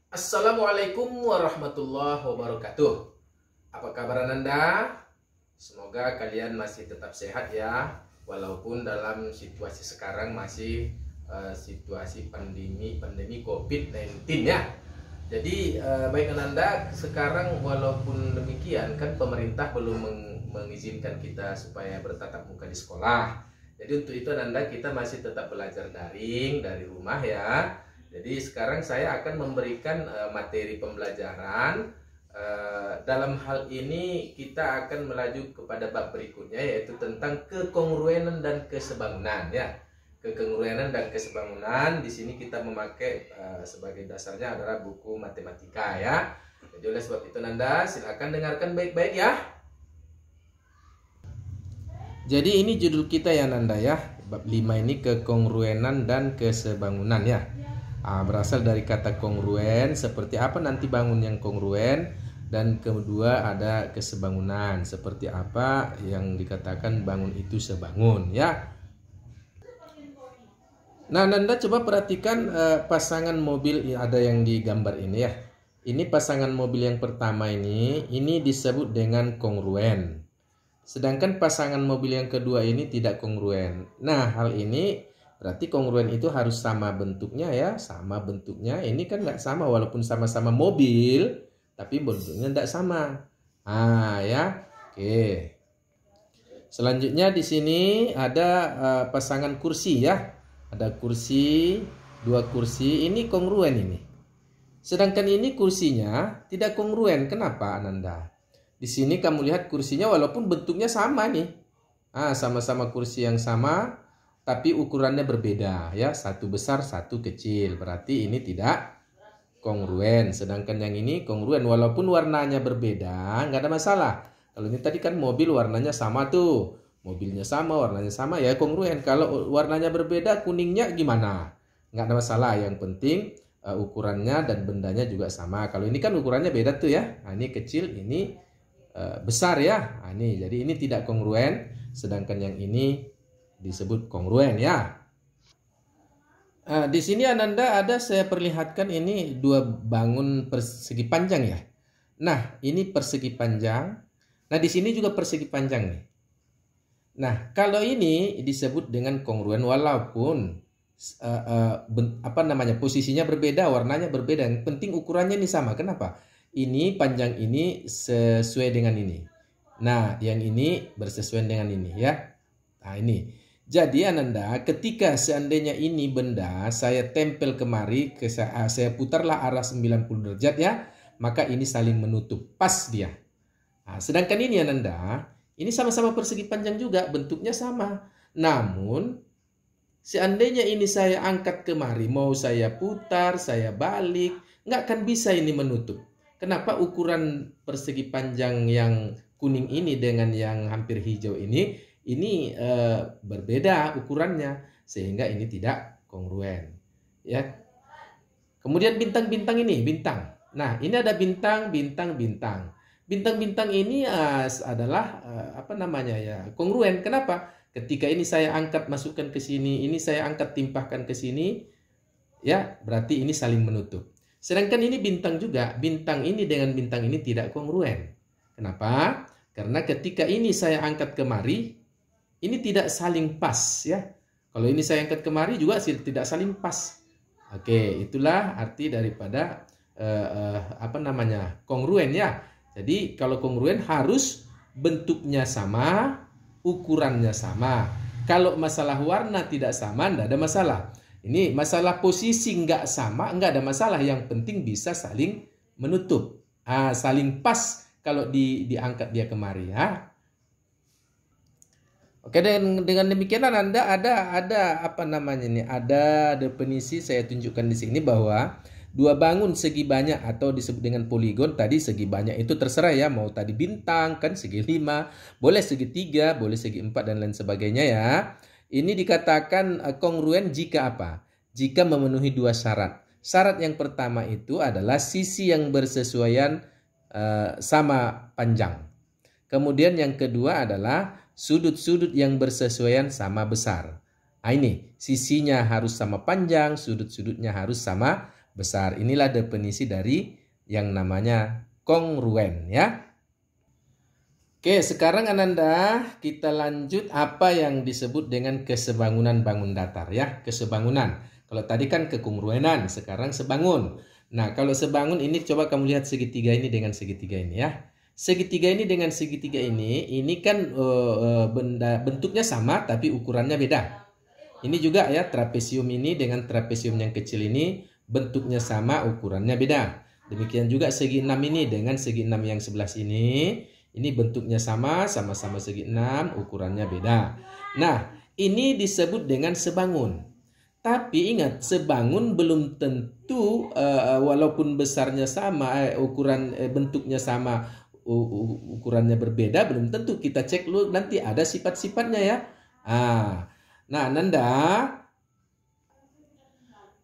Assalamualaikum warahmatullahi wabarakatuh. Apa kabar Ananda? Semoga kalian masih tetap sehat ya, walaupun dalam situasi sekarang masih situasi pandemi COVID-19 ya. Jadi baik Ananda, sekarang walaupun demikian kan pemerintah belum mengizinkan kita supaya bertatap muka di sekolah. Jadi untuk itu Ananda, kita masih tetap belajar daring dari rumah ya. Jadi sekarang saya akan memberikan materi pembelajaran. Dalam hal ini kita akan melaju kepada bab berikutnya, yaitu tentang kekongruenan dan kesebangunan ya. Kekongruenan dan kesebangunan di sini kita memakai sebagai dasarnya adalah buku matematika ya. Jadi oleh sebab itu Nanda silakan dengarkan baik-baik ya. Jadi ini judul kita ya Nanda ya. Bab 5 ini kekongruenan dan kesebangunan ya. Berasal dari kata kongruen, seperti apa nanti bangun yang kongruen, dan kedua ada kesebangunan, seperti apa yang dikatakan bangun itu sebangun ya. Nah Nanda coba perhatikan pasangan mobil ada yang digambar ini ya. Ini pasangan mobil yang pertama ini disebut dengan kongruen. Sedangkan pasangan mobil yang kedua ini tidak kongruen. Nah hal ini berarti kongruen itu harus sama bentuknya ya, sama bentuknya. Ini kan nggak sama, walaupun sama-sama mobil, tapi bentuknya nggak sama. Ya, oke. Selanjutnya di sini ada pasangan kursi ya, ada kursi, dua kursi. Ini kongruen ini. Sedangkan ini kursinya tidak kongruen. Kenapa Ananda? Di sini kamu lihat kursinya walaupun bentuknya sama nih, sama-sama kursi yang sama, tapi ukurannya berbeda ya, satu besar satu kecil, berarti ini tidak kongruen. Sedangkan yang ini kongruen, walaupun warnanya berbeda nggak ada masalah. Kalau ini tadi kan mobil warnanya sama tuh, mobilnya sama warnanya sama ya kongruen. Kalau warnanya berbeda, kuningnya gimana, nggak ada masalah. Yang penting ukurannya dan bendanya juga sama. Kalau ini kan ukurannya beda tuh ya, ini kecil, ini besar ya. Jadi ini tidak kongruen, sedangkan yang ini disebut kongruen ya. Di sini Ananda ada saya perlihatkan ini dua bangun persegi panjang ya. Nah ini persegi panjang. Nah di sini juga persegi panjang nih. Nah kalau ini disebut dengan kongruen walaupun posisinya berbeda, warnanya berbeda. Yang penting ukurannya ini sama. Kenapa? Ini panjang ini sesuai dengan ini. Nah yang ini bersesuaian dengan ini ya. Nah ini. Jadi Ananda, ketika seandainya ini benda saya tempel kemari, saya putarlah arah 90 derajat ya, maka ini saling menutup, pas dia. Sedangkan ini Ananda, ini sama-sama persegi panjang juga, bentuknya sama. Namun, seandainya ini saya angkat kemari, mau saya putar, saya balik, nggak akan bisa ini menutup. Kenapa? Ukuran persegi panjang yang kuning ini dengan yang hampir hijau ini berbeda ukurannya, sehingga ini tidak kongruen ya. Kemudian bintang-bintang ini, bintang. Nah ini ada bintang. Bintang-bintang ini adalah kongruen. Kenapa? Ketika ini saya angkat masukkan ke sini, ini saya angkat timpahkan ke sini ya, berarti ini saling menutup. Sedangkan ini bintang juga, bintang ini dengan bintang ini tidak kongruen. Kenapa? Karena ketika ini saya angkat kemari, ini tidak saling pas ya. Kalau ini saya angkat kemari juga tidak saling pas. Oke, itulah arti daripada kongruen ya. Jadi kalau kongruen harus bentuknya sama, ukurannya sama. Kalau masalah warna tidak sama, tidak ada masalah. Ini masalah posisi nggak sama, nggak ada masalah. Yang penting bisa saling menutup, saling pas kalau diangkat dia kemari ya. Oke, dengan demikian Anda ada definisi saya tunjukkan di sini bahwa dua bangun segi banyak atau disebut dengan poligon. Tadi segi banyak itu terserah ya, mau tadi bintang kan segi 5, boleh segi 3, boleh segi 4 dan lain sebagainya ya. Ini dikatakan kongruen jika apa? Jika memenuhi dua syarat. Syarat yang pertama itu adalah sisi yang bersesuaian sama panjang. Kemudian yang kedua adalah sudut-sudut yang bersesuaian sama besar. Ini sisinya harus sama panjang, sudut-sudutnya harus sama besar. Inilah definisi dari yang namanya kongruen ya. Oke, sekarang Ananda kita lanjut apa yang disebut dengan kesebangunan bangun datar ya. Kesebangunan. Kalau tadi kan kekongruenan, sekarang sebangun. Nah, kalau sebangun ini coba kamu lihat segitiga ini dengan segitiga ini ya. Segitiga ini dengan segitiga ini kan bentuknya sama tapi ukurannya beda. Ini juga ya, trapesium ini dengan trapesium yang kecil ini bentuknya sama, ukurannya beda. Demikian juga segi 6 ini dengan segi 6 yang sebelah sini. Ini bentuknya sama, sama-sama segi 6, ukurannya beda. Nah, ini disebut dengan sebangun. Tapi ingat, sebangun belum tentu walaupun besarnya sama, bentuknya sama, ukurannya berbeda, belum tentu. Kita cek dulu nanti ada sifat-sifatnya ya. Nah, Nanda,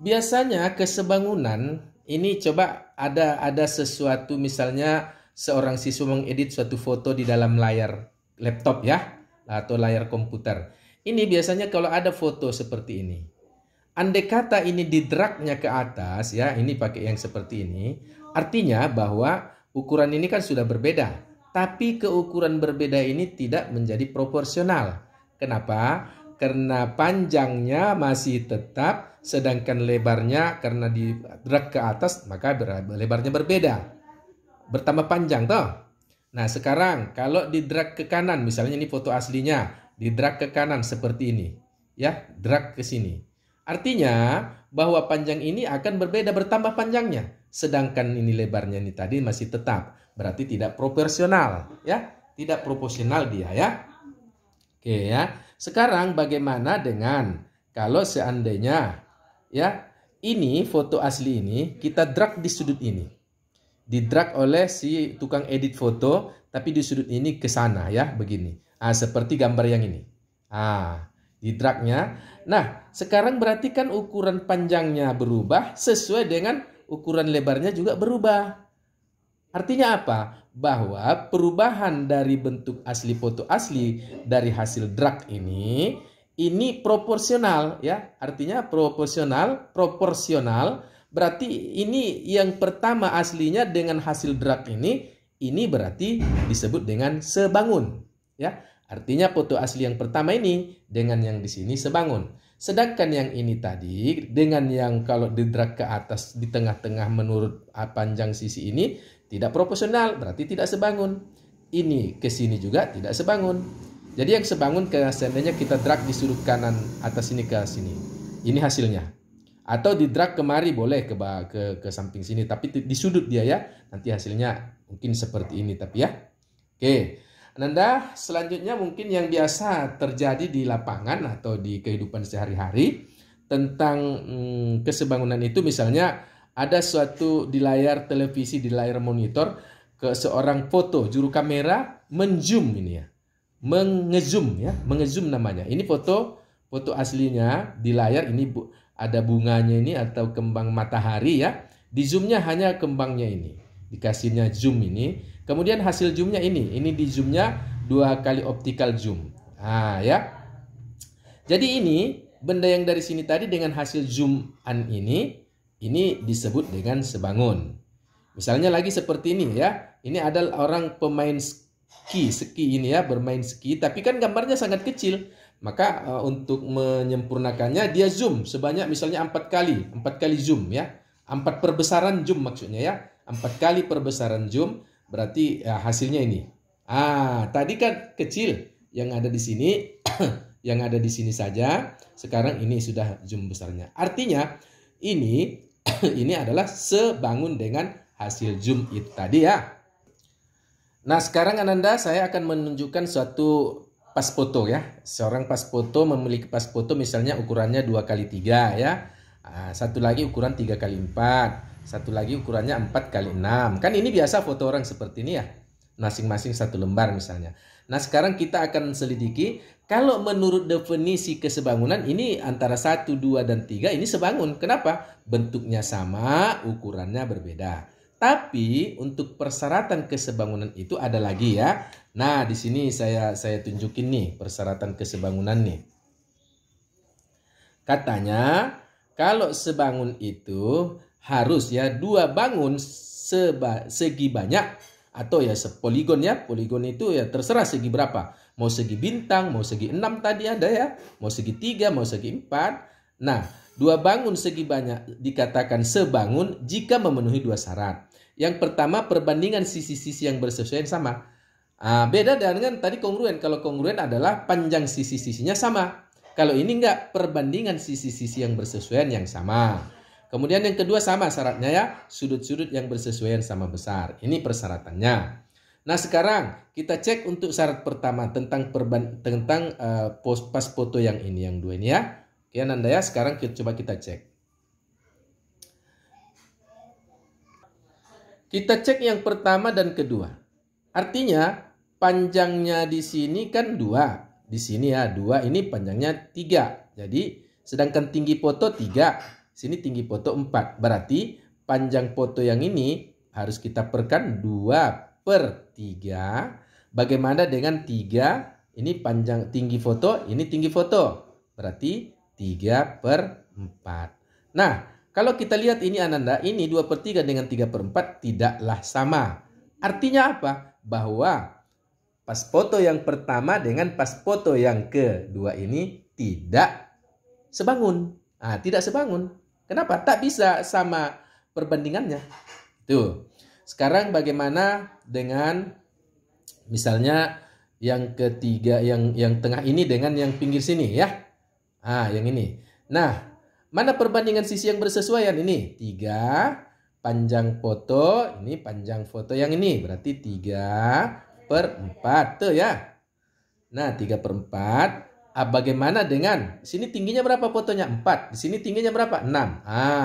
biasanya kesebangunan ini coba ada sesuatu, misalnya seorang siswa mengedit suatu foto di dalam layar laptop ya, atau layar komputer. Ini biasanya kalau ada foto seperti ini, andai kata ini di-drag-nya ke atas ya, ini pakai yang seperti ini, artinya bahwa ukuran ini kan sudah berbeda. Tapi keukuran berbeda ini tidak menjadi proporsional. Kenapa? Karena panjangnya masih tetap, sedangkan lebarnya karena di-drag ke atas maka lebarnya berbeda. Bertambah panjang toh. Nah, sekarang kalau di-drag ke kanan, misalnya ini foto aslinya, di-drag ke kanan seperti ini. Ya, drag ke sini. Artinya bahwa panjang ini akan berbeda, bertambah panjangnya. Sedangkan ini lebarnya ini tadi masih tetap. Berarti tidak proporsional, ya. Tidak proporsional dia ya. Oke ya. Sekarang bagaimana dengan kalau seandainya ya, ini foto asli ini kita drag di sudut ini. Di-drag oleh si tukang edit foto, tapi di sudut ini ke sana ya, begini. Seperti gambar yang ini. Di-dragnya. Nah, sekarang berarti kan ukuran panjangnya berubah sesuai dengan ukuran lebarnya juga berubah. Artinya apa? Bahwa perubahan dari bentuk asli foto asli dari hasil drag ini proporsional ya. Artinya proporsional. Berarti ini yang pertama aslinya dengan hasil drag ini berarti disebut dengan sebangun ya. Artinya foto asli yang pertama ini dengan yang di sini sebangun. Sedangkan yang ini tadi dengan yang kalau di drag ke atas di tengah-tengah menurut panjang sisi ini tidak proporsional, berarti tidak sebangun. Ini ke sini juga tidak sebangun. Jadi yang sebangun seandainya kita drag di sudut kanan atas ini ke sini. Ini hasilnya. Atau di drag kemari boleh ke samping sini, tapi di sudut dia ya. Nanti hasilnya mungkin seperti ini tapi ya. Oke. Ananda, selanjutnya mungkin yang biasa terjadi di lapangan atau di kehidupan sehari-hari tentang kesebangunan itu, misalnya ada suatu di layar televisi, di layar monitor, ke seorang foto juru kamera menzoom ini ya. Mengezoom namanya. Ini foto aslinya di layar ini ada bunganya ini atau kembang matahari ya. Di zoomnya hanya kembangnya ini. Dikasihnya zoom ini. Kemudian hasil zoomnya ini di zoomnya 2 kali optical zoom. Ya. Jadi ini benda yang dari sini tadi dengan hasil zooman ini disebut dengan sebangun. Misalnya lagi seperti ini ya. Ini adalah orang pemain ski ini ya, bermain ski, tapi kan gambarnya sangat kecil. Maka untuk menyempurnakannya dia zoom sebanyak misalnya 4 kali zoom ya. 4 perbesaran zoom maksudnya ya. 4 kali perbesaran zoom berarti hasilnya ini. Tadi kan kecil yang ada di sini yang ada di sini saja. Sekarang ini sudah zoom besarnya. Artinya ini adalah sebangun dengan hasil zoom itu tadi ya. Nah, sekarang Ananda saya akan menunjukkan suatu pas foto ya. Seorang pas foto memiliki pas foto misalnya ukurannya 2x3 ya. Satu lagi ukuran 3x4. Satu lagi ukurannya 4x6. Kan ini biasa foto orang seperti ini ya. Masing-masing 1 lembar misalnya. Nah, sekarang kita akan selidiki. Kalau menurut definisi kesebangunan ini antara 1, 2, dan 3 ini sebangun. Kenapa? Bentuknya sama, ukurannya berbeda. Tapi untuk persyaratan kesebangunan itu ada lagi ya. Nah, di sini saya tunjukin nih persyaratan kesebangunan nih. Katanya kalau sebangun itu harus ya dua bangun segi banyak atau ya sepoligon ya. Poligon itu ya terserah segi berapa. Mau segi bintang, mau segi 6 tadi ada ya. Mau segi 3, mau segi 4. Nah, dua bangun segi banyak dikatakan sebangun jika memenuhi dua syarat. Yang pertama, perbandingan sisi-sisi yang bersesuaian sama. Beda dengan tadi kongruen. Kalau kongruen adalah panjang sisi-sisinya sama. Kalau ini enggak, perbandingan sisi-sisi yang bersesuaian yang sama. Kemudian yang kedua sama syaratnya ya, sudut-sudut yang bersesuaian sama besar. Ini persyaratannya. Nah sekarang kita cek untuk syarat pertama tentang pas foto yang ini, yang dua ini ya. Oke Ananda ya, sekarang coba kita cek. Kita cek yang pertama dan kedua. Artinya panjangnya di sini kan 2. Di sini ya 2, ini panjangnya 3. Jadi sedangkan tinggi foto 3, sini tinggi foto 4. Berarti panjang foto yang ini harus kita perkan 2/3. Bagaimana dengan 3? Ini panjang tinggi foto, ini tinggi foto. Berarti 3/4. Nah, kalau kita lihat ini Ananda, ini 2/3 dengan 3/4 tidaklah sama. Artinya apa? Bahwa pas foto yang pertama dengan pas foto yang kedua ini tidak sebangun. Tidak sebangun. Kenapa? Tak bisa sama perbandingannya. Tuh. Sekarang bagaimana dengan misalnya yang ketiga, yang tengah ini dengan yang pinggir sini ya. Yang ini. Nah, mana perbandingan sisi yang bersesuaian ini? 3 panjang foto, ini panjang foto yang ini. Berarti 3/4 tuh ya. Nah 3/4. Bagaimana dengan sini tingginya berapa fotonya? 4. Di sini tingginya berapa? 6.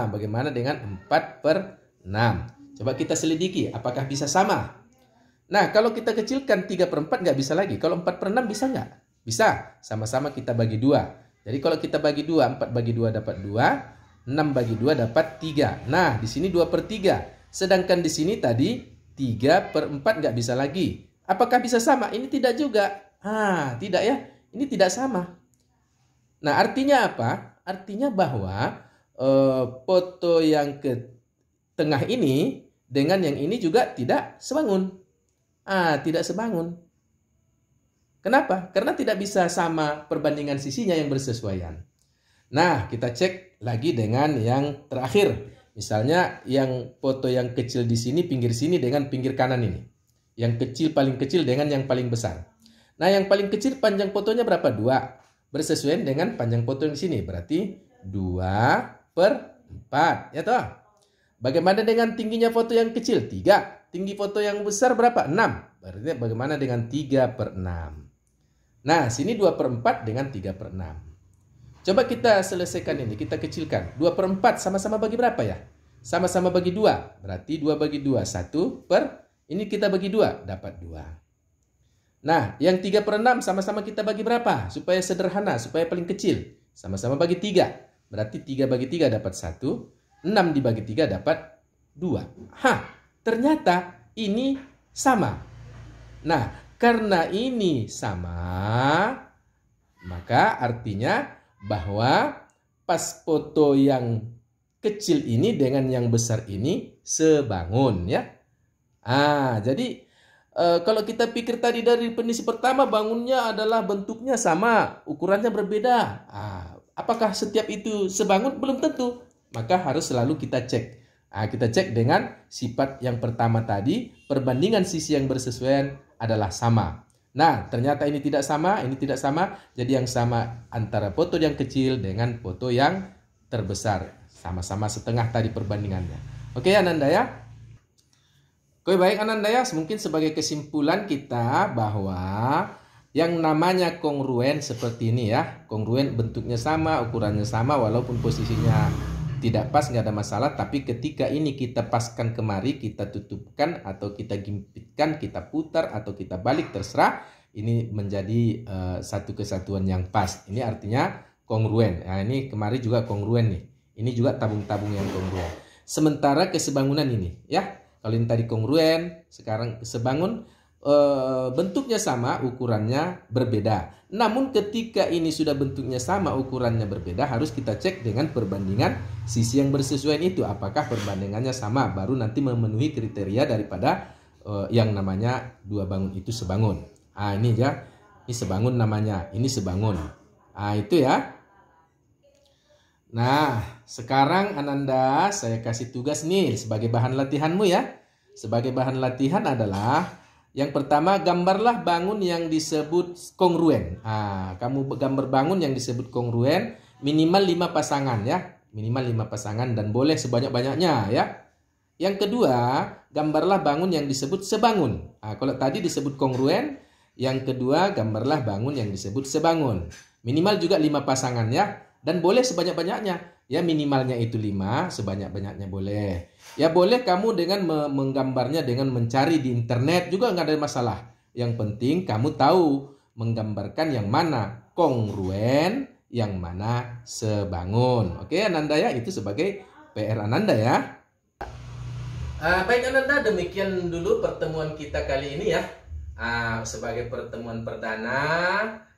Bagaimana dengan 4/6? Coba kita selidiki apakah bisa sama. Nah kalau kita kecilkan 3/4 nggak bisa lagi. Kalau 4/6 bisa nggak? Bisa. Sama-sama kita bagi 2. Jadi kalau kita bagi 2, 4 bagi 2 dapat 2. 6 bagi 2 dapat 3. Nah di sini 2/3. Sedangkan di sini tadi 3/4 nggak bisa lagi. Apakah bisa sama? Ini tidak juga. Tidak ya. Ini tidak sama. Nah, artinya apa? Artinya bahwa foto yang ke tengah ini dengan yang ini juga tidak sebangun. Tidak sebangun. Kenapa? Karena tidak bisa sama perbandingan sisinya yang bersesuaian. Nah, kita cek lagi dengan yang terakhir. Misalnya yang foto yang kecil di sini, pinggir sini dengan pinggir kanan ini. Yang kecil paling kecil dengan yang paling besar. Nah yang paling kecil panjang fotonya berapa? 2. Bersesuaian dengan panjang foto yang sini. Berarti 2/4. Ya toh? Bagaimana dengan tingginya foto yang kecil? 3. Tinggi foto yang besar berapa? 6. Berarti bagaimana dengan 3/6? Nah sini 2/4 dengan 3/6. Coba kita selesaikan ini. Kita kecilkan. 2/4 sama-sama bagi berapa ya? Sama-sama bagi 2. Berarti 2 bagi 2. 1/4. Ini kita bagi 2, dapat 2. Nah, yang 3/6 sama-sama kita bagi berapa? Supaya sederhana, supaya paling kecil. Sama-sama bagi 3. Berarti 3 bagi 3 dapat 1. 6 dibagi 3 dapat 2. Ternyata ini sama. Nah, karena ini sama, maka artinya bahwa pas foto yang kecil ini dengan yang besar ini sebangun ya. Jadi kalau kita pikir tadi dari definisi pertama bangunnya adalah bentuknya sama, ukurannya berbeda. Apakah setiap itu sebangun? Belum tentu. Maka harus selalu kita cek. Kita cek dengan sifat yang pertama tadi, perbandingan sisi yang bersesuaian adalah sama. Nah, ternyata ini tidak sama, ini tidak sama. Jadi yang sama antara foto yang kecil dengan foto yang terbesar. Sama-sama setengah tadi perbandingannya. Oke Ananda ya. Oke baik Ananda ya, mungkin sebagai kesimpulan kita bahwa yang namanya kongruen seperti ini ya. Kongruen bentuknya sama, ukurannya sama, walaupun posisinya tidak pas nggak ada masalah. Tapi ketika ini kita paskan kemari, kita tutupkan atau kita gimpitkan, kita putar atau kita balik terserah. Ini menjadi satu kesatuan yang pas. Ini artinya kongruen. Nah ini kemari juga kongruen nih. Ini juga tabung-tabung yang kongruen. Sementara kesebangunan ini ya. Kalau ini tadi kongruen, sekarang sebangun bentuknya sama, ukurannya berbeda. Namun ketika ini sudah bentuknya sama, ukurannya berbeda, harus kita cek dengan perbandingan sisi yang bersesuaian itu. Apakah perbandingannya sama, baru nanti memenuhi kriteria daripada yang namanya dua bangun itu sebangun. Ini ya, ini sebangun namanya, ini sebangun. Itu ya. Nah, sekarang Ananda saya kasih tugas nih sebagai bahan latihanmu ya. Sebagai bahan latihan adalah yang pertama, gambarlah bangun yang disebut kongruen. Kamu gambar bangun yang disebut kongruen, minimal 5 pasangan ya. Minimal 5 pasangan dan boleh sebanyak-banyaknya ya. Yang kedua, gambarlah bangun yang disebut sebangun. Kalau tadi disebut kongruen, yang kedua gambarlah bangun yang disebut sebangun. Minimal juga 5 pasangan ya. Dan boleh sebanyak-banyaknya. Ya minimalnya itu 5, sebanyak-banyaknya boleh. Ya boleh kamu dengan menggambarnya dengan mencari di internet juga nggak ada masalah. Yang penting kamu tahu menggambarkan yang mana kongruen, yang mana sebangun. Oke Ananda ya, itu sebagai PR Ananda ya. Baik Ananda, demikian dulu pertemuan kita kali ini ya. Sebagai pertemuan perdana.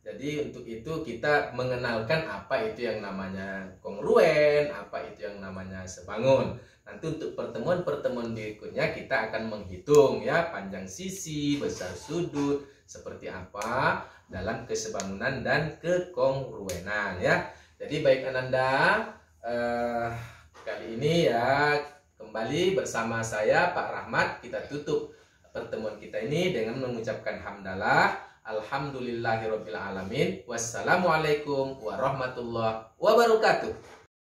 Jadi untuk itu kita mengenalkan apa itu yang namanya kongruen, apa itu yang namanya sebangun. Nanti untuk pertemuan-pertemuan berikutnya kita akan menghitung ya panjang sisi, besar sudut, seperti apa dalam kesebangunan dan kekongruenan ya. Jadi baik Ananda, kali ini ya kembali bersama saya Pak Rahmat, kita tutup pertemuan kita ini dengan mengucapkan hamdalah. Alhamdulillahirabbil alamin. Wassalamualaikum warahmatullahi wabarakatuh.